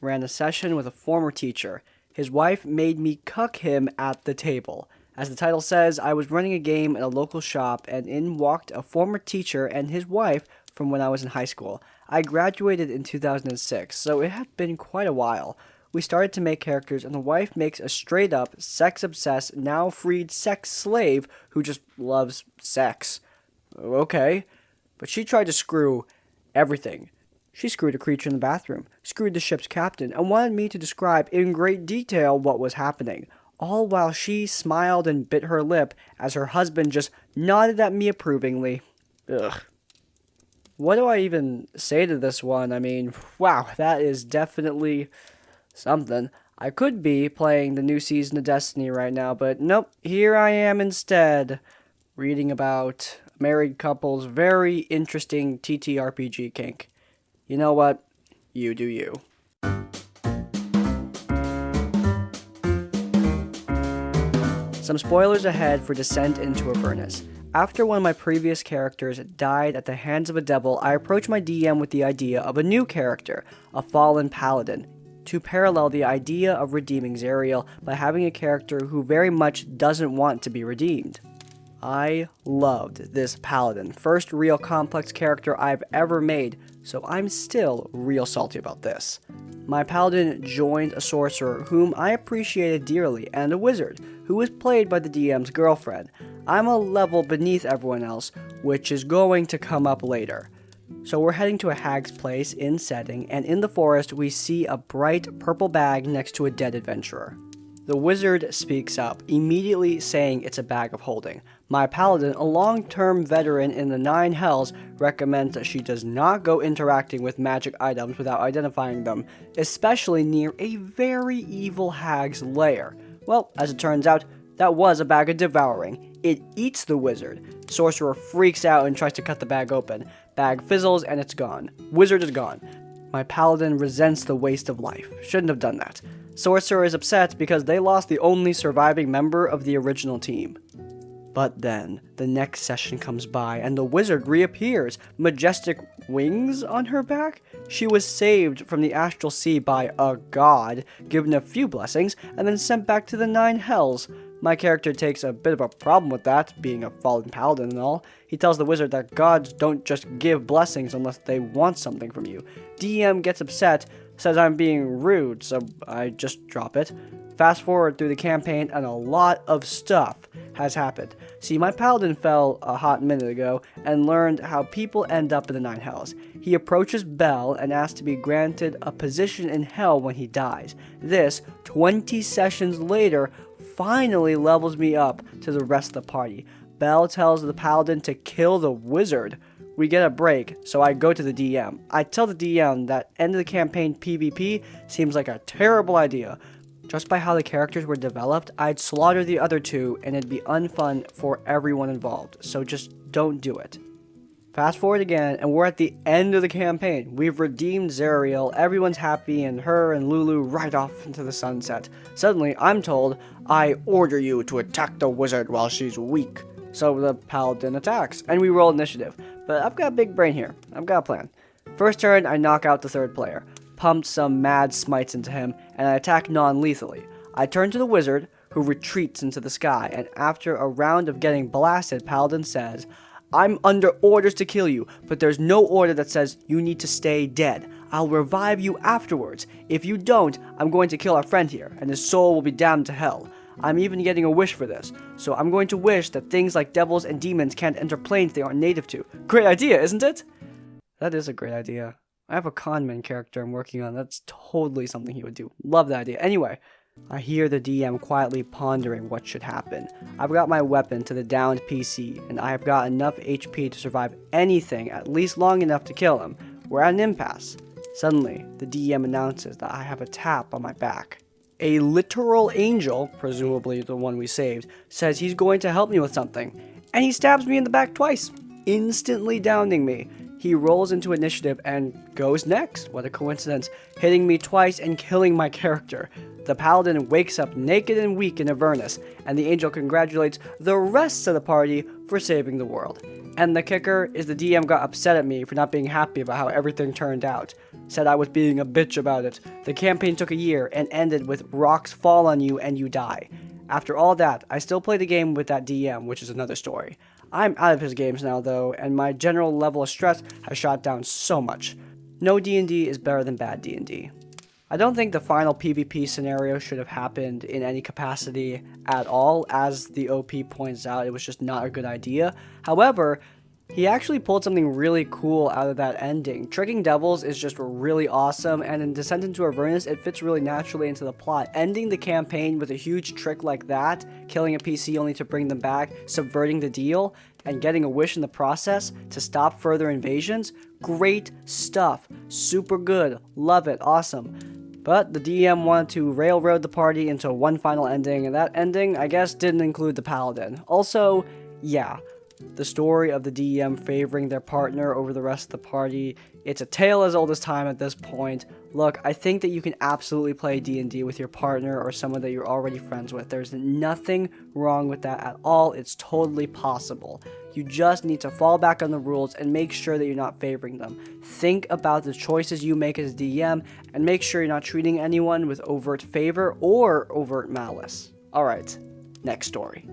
ran a session with a former teacher. His wife made me cuck him at the table. As the title says, I was running a game in a local shop, and in walked a former teacher and his wife from when I was in high school. I graduated in 2006, so it had been quite a while. We started to make characters, and the wife makes a straight-up, sex-obsessed, now-freed sex slave who just loves sex. Okay. But she tried to screw everything. She screwed a creature in the bathroom, screwed the ship's captain, and wanted me to describe in great detail what was happening, all while she smiled and bit her lip as her husband just nodded at me approvingly. Ugh. What do I even say to this one? I mean, wow, that is definitely something. I could be playing the new season of Destiny right now, but nope, here I am instead, reading about a married couple's very interesting TTRPG kink. You know what? You do you. Some spoilers ahead for Descent into Avernus. After one of my previous characters died at the hands of a devil, I approached my DM with the idea of a new character, a fallen paladin, to parallel the idea of redeeming Zariel by having a character who very much doesn't want to be redeemed. I loved this paladin, first real complex character I've ever made, so I'm still real salty about this. My paladin joined a sorcerer whom I appreciated dearly and a wizard who was played by the DM's girlfriend. I'm a level beneath everyone else, which is going to come up later. So we're heading to a hag's place in setting, and in the forest we see a bright purple bag next to a dead adventurer. The wizard speaks up, immediately saying it's a bag of holding. My paladin, a long-term veteran in the Nine Hells, recommends that she does not go interacting with magic items without identifying them, especially near a very evil hag's lair. Well, as it turns out, that was a bag of devouring. It eats the wizard. Sorcerer freaks out and tries to cut the bag open. Bag fizzles and it's gone. Wizard is gone. My paladin resents the waste of life. Shouldn't have done that. Sorcerer is upset because they lost the only surviving member of the original team. But then, the next session comes by and the wizard reappears, majestic wings on her back. She was saved from the astral sea by a god, given a few blessings, and then sent back to the Nine Hells. My character takes a bit of a problem with that, being a fallen paladin and all. He tells the wizard that gods don't just give blessings unless they want something from you. DM gets upset, says I'm being rude, so I just drop it. Fast forward through the campaign and a lot of stuff has happened. See, my paladin fell a hot minute ago and learned how people end up in the Nine Hells. He approaches Bel and asks to be granted a position in Hell when he dies. This, 20 sessions later, finally levels me up to the rest of the party. Bel tells the paladin to kill the wizard. We get a break, so I go to the DM. I tell the DM that end of the campaign PvP seems like a terrible idea. Just by how the characters were developed, I'd slaughter the other two and it'd be unfun for everyone involved, so just don't do it. Fast forward again, and we're at the end of the campaign. We've redeemed Zariel, everyone's happy, and her and Lulu ride off into the sunset. Suddenly, I'm told, I order you to attack the wizard while she's weak. So the paladin attacks, and we roll initiative. But I've got a big brain here. I've got a plan. First turn, I knock out the third player, pumped some mad smites into him, and I attack non-lethally. I turn to the wizard, who retreats into the sky, and after a round of getting blasted, Paladin says, I'm under orders to kill you, but there's no order that says you need to stay dead. I'll revive you afterwards. If you don't, I'm going to kill our friend here, and his soul will be damned to hell. I'm even getting a wish for this, so I'm going to wish that things like devils and demons can't enter planes they aren't native to. Great idea, isn't it? That is a great idea. I have a conman character I'm working on. That's totally something he would do. Love that idea. Anyway, I hear the DM quietly pondering what should happen. I've got my weapon to the downed PC, and I have got enough HP to survive anything at least long enough to kill him. We're at an impasse. Suddenly, the DM announces that I have a tap on my back. A literal angel, presumably the one we saved, says he's going to help me with something, and he stabs me in the back twice, instantly downing me. He rolls into initiative and goes next. What a coincidence, hitting me twice and killing my character. The paladin wakes up naked and weak in Avernus, and the angel congratulates the rest of the party for saving the world. And the kicker is the DM got upset at me for not being happy about how everything turned out. Said I was being a bitch about it. The campaign took a year and ended with rocks fall on you and you die. After all that, I still play the game with that DM, which is another story. I'm out of his games now though, and my general level of stress has shot down so much. No D&D is better than bad D&D. I don't think the final PvP scenario should have happened in any capacity at all. As the OP points out, it was just not a good idea. However, he actually pulled something really cool out of that ending. Tricking devils is just really awesome, and in Descent into Avernus, it fits really naturally into the plot. Ending the campaign with a huge trick like that, killing a PC only to bring them back, subverting the deal, and getting a wish in the process to stop further invasions, great stuff. Super good. Love it. Awesome. But the DM wanted to railroad the party into one final ending, and that ending, I guess, didn't include the paladin. Also, yeah, the story of the DM favoring their partner over the rest of the party, it's a tale as old as time at this point. Look, I think that you can absolutely play D&D with your partner or someone that you're already friends with. There's nothing wrong with that at all. It's totally possible. You just need to fall back on the rules and make sure that you're not favoring them. Think about the choices you make as DM and make sure you're not treating anyone with overt favor or overt malice. Alright, next story.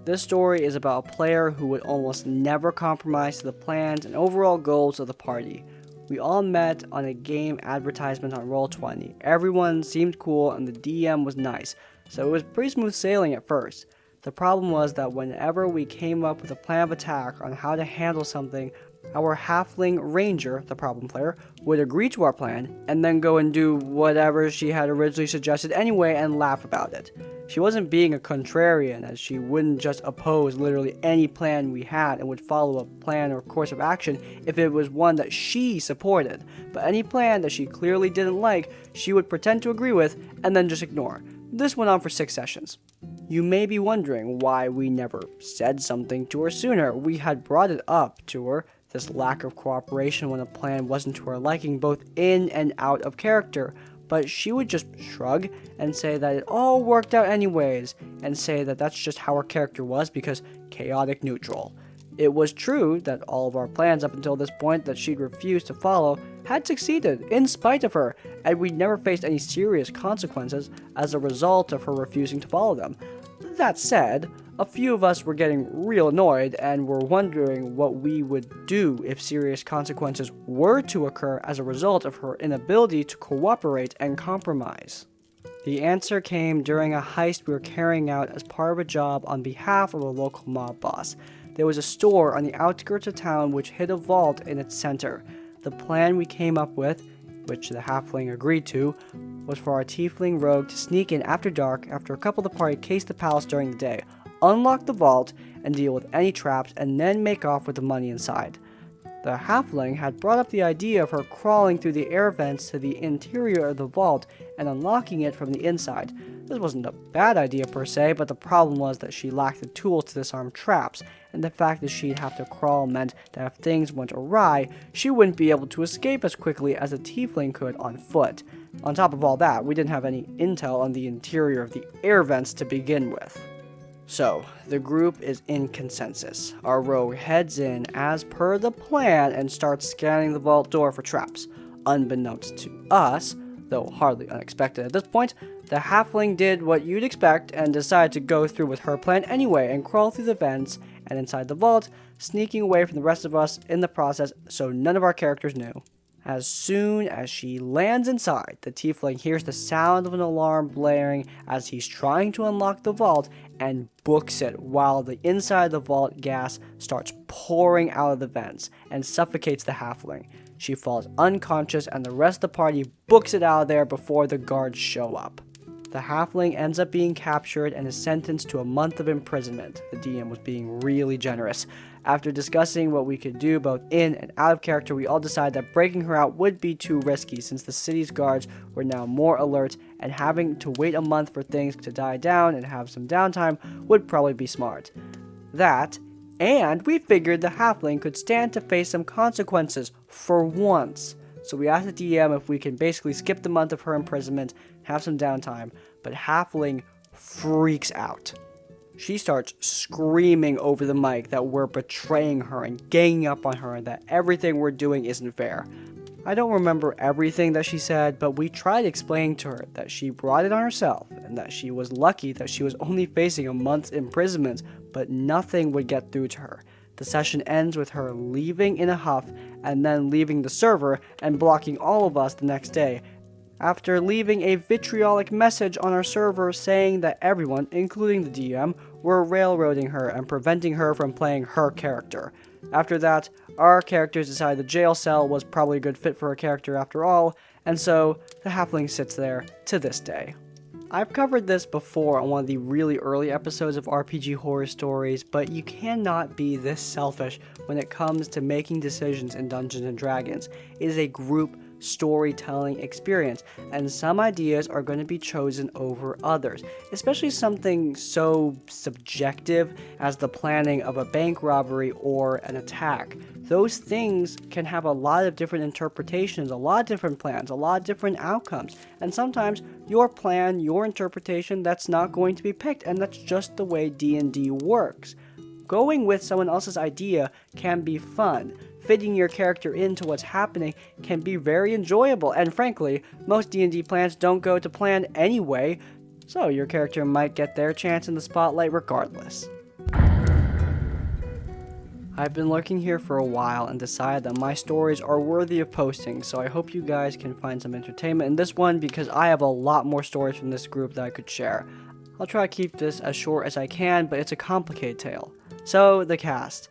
This story is about a player who would almost never compromise to the plans and overall goals of the party. We all met on a game advertisement on Roll20. Everyone seemed cool and the DM was nice, so it was pretty smooth sailing at first. The problem was that whenever we came up with a plan of attack on how to handle something, our halfling ranger, the problem player, would agree to our plan and then go and do whatever she had originally suggested anyway and laugh about it. She wasn't being a contrarian, as she wouldn't just oppose literally any plan we had and would follow a plan or course of action if it was one that she supported. But any plan that she clearly didn't like, she would pretend to agree with and then just ignore. This went on for 6 sessions. You may be wondering why we never said something to her sooner. We had brought it up to her, this lack of cooperation when a plan wasn't to her liking, both in and out of character. But she would just shrug and say that it all worked out anyways, and say that that's just how her character was because chaotic neutral. It was true that all of our plans up until this point that she'd refused to follow had succeeded in spite of her, and we'd never faced any serious consequences as a result of her refusing to follow them. That said, a few of us were getting real annoyed and were wondering what we would do if serious consequences were to occur as a result of her inability to cooperate and compromise. The answer came during a heist we were carrying out as part of a job on behalf of a local mob boss. There was a store on the outskirts of town which hid a vault in its center. The plan we came up with, which the halfling agreed to, was for our tiefling rogue to sneak in after dark after a couple of the party cased the palace during the day, unlock the vault, and deal with any traps, and then make off with the money inside. The halfling had brought up the idea of her crawling through the air vents to the interior of the vault and unlocking it from the inside. This wasn't a bad idea per se, but the problem was that she lacked the tools to disarm traps, and the fact that she'd have to crawl meant that if things went awry, she wouldn't be able to escape as quickly as a tiefling could on foot. On top of all that, we didn't have any intel on the interior of the air vents to begin with. So, the group is in consensus. Our rogue heads in as per the plan and starts scanning the vault door for traps. Unbeknownst to us, though hardly unexpected at this point, the halfling did what you'd expect and decided to go through with her plan anyway and crawl through the vents and inside the vault, sneaking away from the rest of us in the process so none of our characters knew. As soon as she lands inside, the tiefling hears the sound of an alarm blaring as he's trying to unlock the vault and books it while the inside of the vault gas starts pouring out of the vents and suffocates the halfling. She falls unconscious and the rest of the party books it out of there before the guards show up. The halfling ends up being captured and is sentenced to a month of imprisonment. The DM was being really generous. After discussing what we could do both in and out of character, we all decided that breaking her out would be too risky since the city's guards were now more alert, and having to wait a month for things to die down and have some downtime would probably be smart. That, and we figured the halfling could stand to face some consequences for once. So we asked the DM if we can basically skip the month of her imprisonment, have some downtime, but halfling freaks out. She starts screaming over the mic that we're betraying her and ganging up on her and that everything we're doing isn't fair. I don't remember everything that she said, but we tried explaining to her that she brought it on herself and that she was lucky that she was only facing a month's imprisonment, but nothing would get through to her. The session ends with her leaving in a huff and then leaving the server and blocking all of us the next day, after leaving a vitriolic message on our server saying that everyone, including the DM, were railroading her and preventing her from playing her character. After that, our characters decided the jail cell was probably a good fit for her character after all, and so the halfling sits there to this day. I've covered this before on one of the really early episodes of RPG Horror Stories, but you cannot be this selfish when it comes to making decisions in Dungeons & Dragons. It is a group storytelling experience, and some ideas are going to be chosen over others, especially something so subjective as the planning of a bank robbery or an attack. Those things can have a lot of different interpretations, a lot of different plans, a lot of different outcomes, and sometimes your plan, your interpretation, that's not going to be picked, and that's just the way D&D works. Going with someone else's idea can be fun. Fitting your character into what's happening can be very enjoyable, and frankly, most D&D plans don't go to plan anyway, so your character might get their chance in the spotlight regardless. I've been lurking here for a while and decided that my stories are worthy of posting, so I hope you guys can find some entertainment in this one because I have a lot more stories from this group that I could share. I'll try to keep this as short as I can, but it's a complicated tale. So, the cast.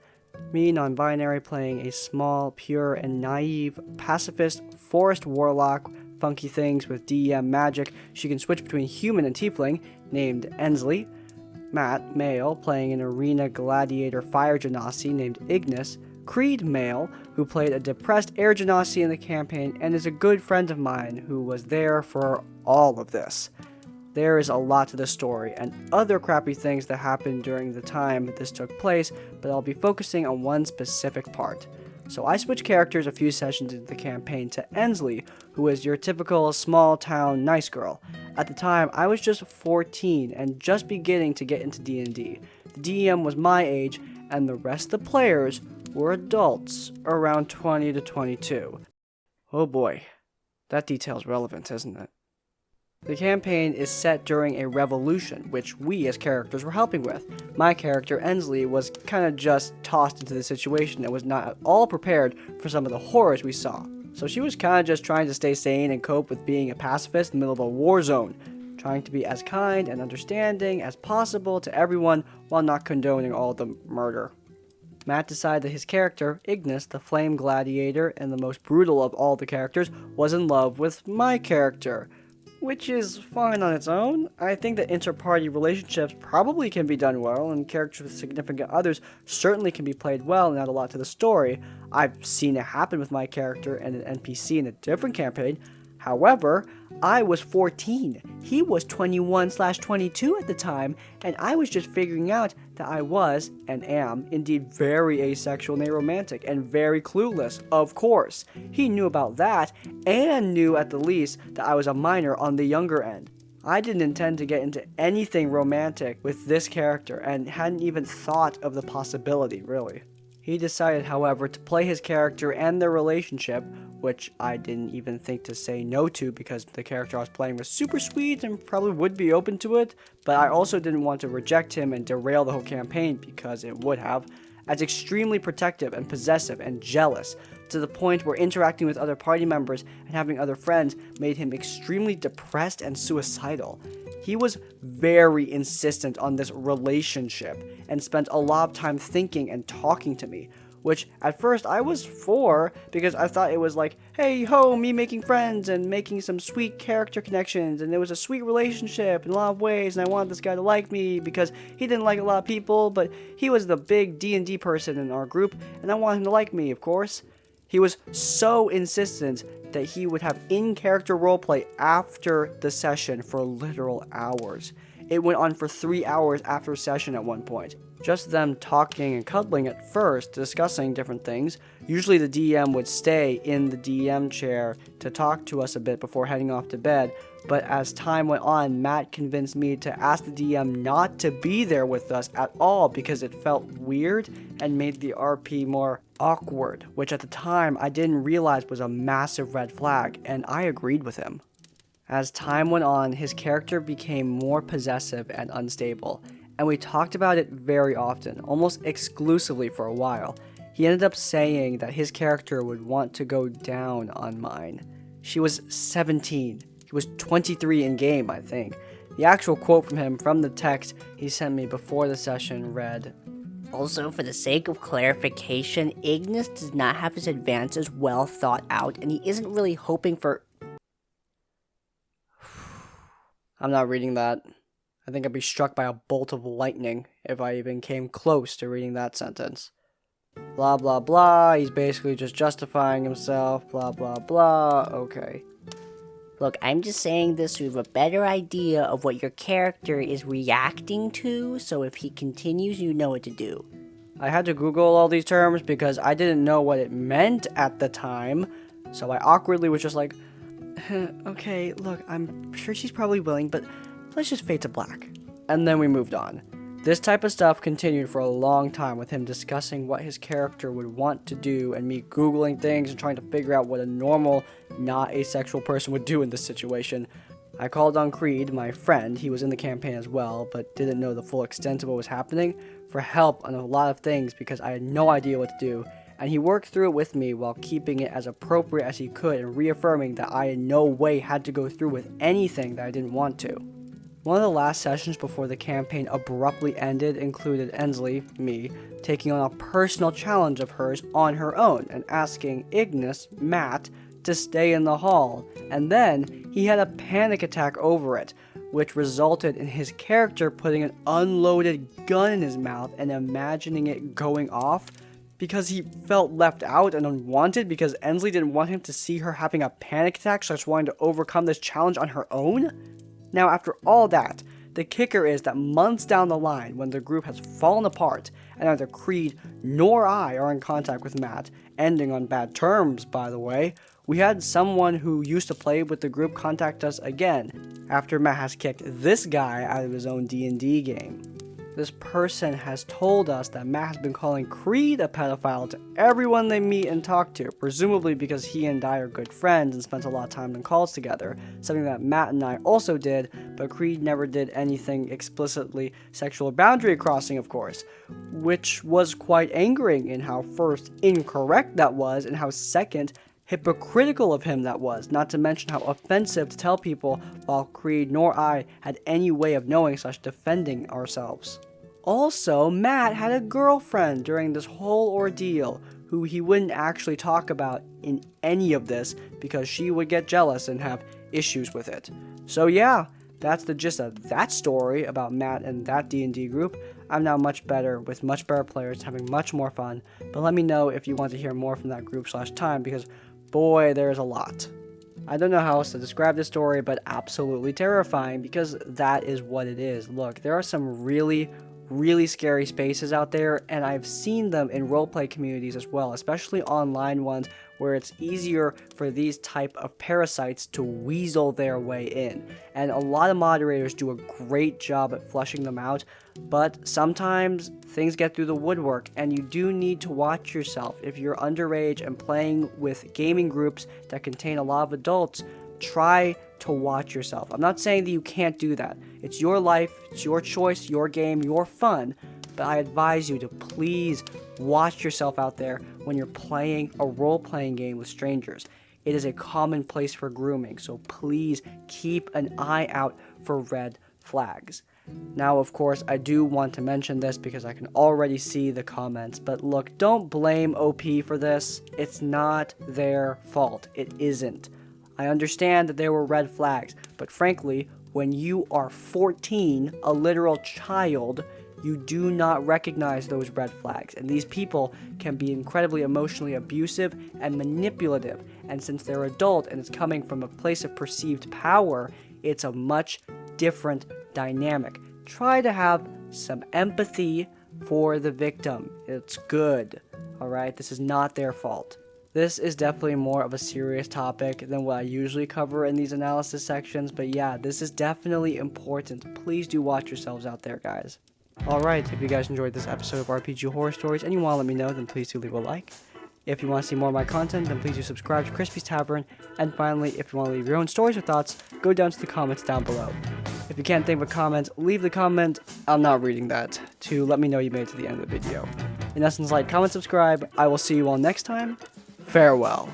Me, non-binary, playing a small, pure, and naive pacifist forest warlock, funky things with DM magic. She can switch between human and tiefling, named Ensley. Matt, male, playing an arena gladiator fire genasi named Ignis. Creed, male, who played a depressed air genasi in the campaign and is a good friend of mine who was there for all of this. There is a lot to this story, and other crappy things that happened during the time this took place, but I'll be focusing on one specific part. So I switched characters a few sessions into the campaign to Ensley, who is your typical small-town nice girl. At the time, I was just 14 and just beginning to get into D&D. The DM was my age, and the rest of the players were adults, around 20 to 22. Oh boy, that detail's relevant, isn't it? The campaign is set during a revolution, which we as characters were helping with. My character, Ensley, was kind of just tossed into the situation and was not at all prepared for some of the horrors we saw. So she was kind of just trying to stay sane and cope with being a pacifist in the middle of a war zone, trying to be as kind and understanding as possible to everyone while not condoning all the murder. Matt decided that his character, Ignis, the flame gladiator and the most brutal of all the characters, was in love with my character. Which is fine on its own. I think that inter-party relationships probably can be done well, and characters with significant others certainly can be played well and add a lot to the story. I've seen it happen with my character and an NPC in a different campaign. However, I was 14. He was 21/22 at the time, and I was just figuring out that I was, and am, indeed very asexual and aromantic, and very clueless, of course. He knew about that, and knew at the least that I was a minor on the younger end. I didn't intend to get into anything romantic with this character, and hadn't even thought of the possibility, really. He decided, however, to play his character and their relationship, which I didn't even think to say no to because the character I was playing was super sweet and probably would be open to it, but I also didn't want to reject him and derail the whole campaign because it would have, as extremely protective and possessive and jealous, to the point where interacting with other party members and having other friends made him extremely depressed and suicidal. He was very insistent on this relationship and spent a lot of time thinking and talking to me, which at first I was for because I thought it was like, hey ho, me making friends and making some sweet character connections, and it was a sweet relationship in a lot of ways, and I wanted this guy to like me because he didn't like a lot of people, but he was the big D&D person in our group, and I wanted him to like me, of course. He was so insistent that he would have in-character roleplay after the session for literal hours. It went on for 3 hours after a session at one point. just them talking and cuddling at first, discussing different things. Usually the DM would stay in the DM chair to talk to us a bit before heading off to bed, but as time went on, Matt convinced me to ask the DM not to be there with us at all because it felt weird and made the RP more awkward, which at the time I didn't realize was a massive red flag, and I agreed with him. As time went on, his character became more possessive and unstable, and we talked about it very often, almost exclusively for a while. He ended up saying that his character would want to go down on mine. She was 17. He was 23 in game, I think. The actual quote from him from the text he sent me before the session read, "Also, for the sake of clarification, Ignis does not have his advances well thought out, and he isn't really hoping for..." I'm not reading that. I think I'd be struck by a bolt of lightning if I even came close to reading that sentence. Blah, blah, blah. He's basically just justifying himself. Blah, blah, blah. Okay. Look, I'm just saying this to have a better idea of what your character is reacting to, so if he continues, you know what to do. I had to Google all these terms because I didn't know what it meant at the time, so I awkwardly was just like, okay, look, I'm sure she's probably willing, but let's just fade to black. And then we moved on. This type of stuff continued for a long time, with him discussing what his character would want to do and me Googling things and trying to figure out what a normal, not asexual person would do in this situation. I called on Creed, my friend, he was in the campaign as well, but didn't know the full extent of what was happening, for help on a lot of things because I had no idea what to do, and he worked through it with me while keeping it as appropriate as he could and reaffirming that I in no way had to go through with anything that I didn't want to. One of the last sessions before the campaign abruptly ended included Ensley, me, taking on a personal challenge of hers on her own and asking Ignis, Matt, to stay in the hall, and then he had a panic attack over it, which resulted in his character putting an unloaded gun in his mouth and imagining it going off because he felt left out and unwanted because Ensley didn't want him to see her having a panic attack, so just wanting to overcome this challenge on her own. Now, after all that, the kicker is that months down the line, when the group has fallen apart, and neither Creed nor I are in contact with Matt, ending on bad terms, by the way, we had someone who used to play with the group contact us again, after Matt has kicked this guy out of his own D&D game. This person has told us that Matt has been calling Creed a pedophile to everyone they meet and talk to, presumably because he and I are good friends and spent a lot of time in calls together, something that Matt and I also did, but Creed never did anything explicitly sexual boundary crossing, of course, which was quite angering in how first incorrect that was and how second hypocritical of him that was, not to mention how offensive to tell people while Creed nor I had any way of knowing/defending ourselves. Also, Matt had a girlfriend during this whole ordeal who he wouldn't actually talk about in any of this because she would get jealous and have issues with it. So yeah, that's the gist of that story about Matt and that D&D group. I'm now much better with much better players, having much more fun, but let me know if you want to hear more from that group/time because boy, there's a lot. I don't know how else to describe this story, but absolutely terrifying because that is what it is. Look, there are some really scary spaces out there, and I've seen them in roleplay communities as well, especially online ones where it's easier for these type of parasites to weasel their way in. And a lot of moderators do a great job at flushing them out, but sometimes things get through the woodwork, and you do need to watch yourself. If you're underage and playing with gaming groups that contain a lot of adults, try to watch yourself. I'm not saying that you can't do that. It's your life, it's your choice, your game, your fun, but I advise you to please watch yourself out there when you're playing a role-playing game with strangers. It is a common place for grooming, so please keep an eye out for red flags. Now, of course, I do want to mention this because I can already see the comments, but look, don't blame OP for this. It's not their fault. It isn't. I understand that there were red flags, but frankly, when you are 14, a literal child, you do not recognize those red flags, and these people can be incredibly emotionally abusive and manipulative, and since they're adult and it's coming from a place of perceived power, it's a much different dynamic. Try to have some empathy for the victim. It's good. Alright, this is not their fault. This is definitely more of a serious topic than what I usually cover in these analysis sections, but yeah, this is definitely important. Please do watch yourselves out there, guys. Alright, if you guys enjoyed this episode of RPG Horror Stories and you want to let me know, then please do leave a like. If you want to see more of my content, then please do subscribe to Crispy's Tavern. And finally, if you want to leave your own stories or thoughts, go down to the comments down below. If you can't think of a comment, leave the comment, I'm not reading that, to let me know you made it to the end of the video. In essence, like, comment, subscribe, I will see you all next time. Farewell.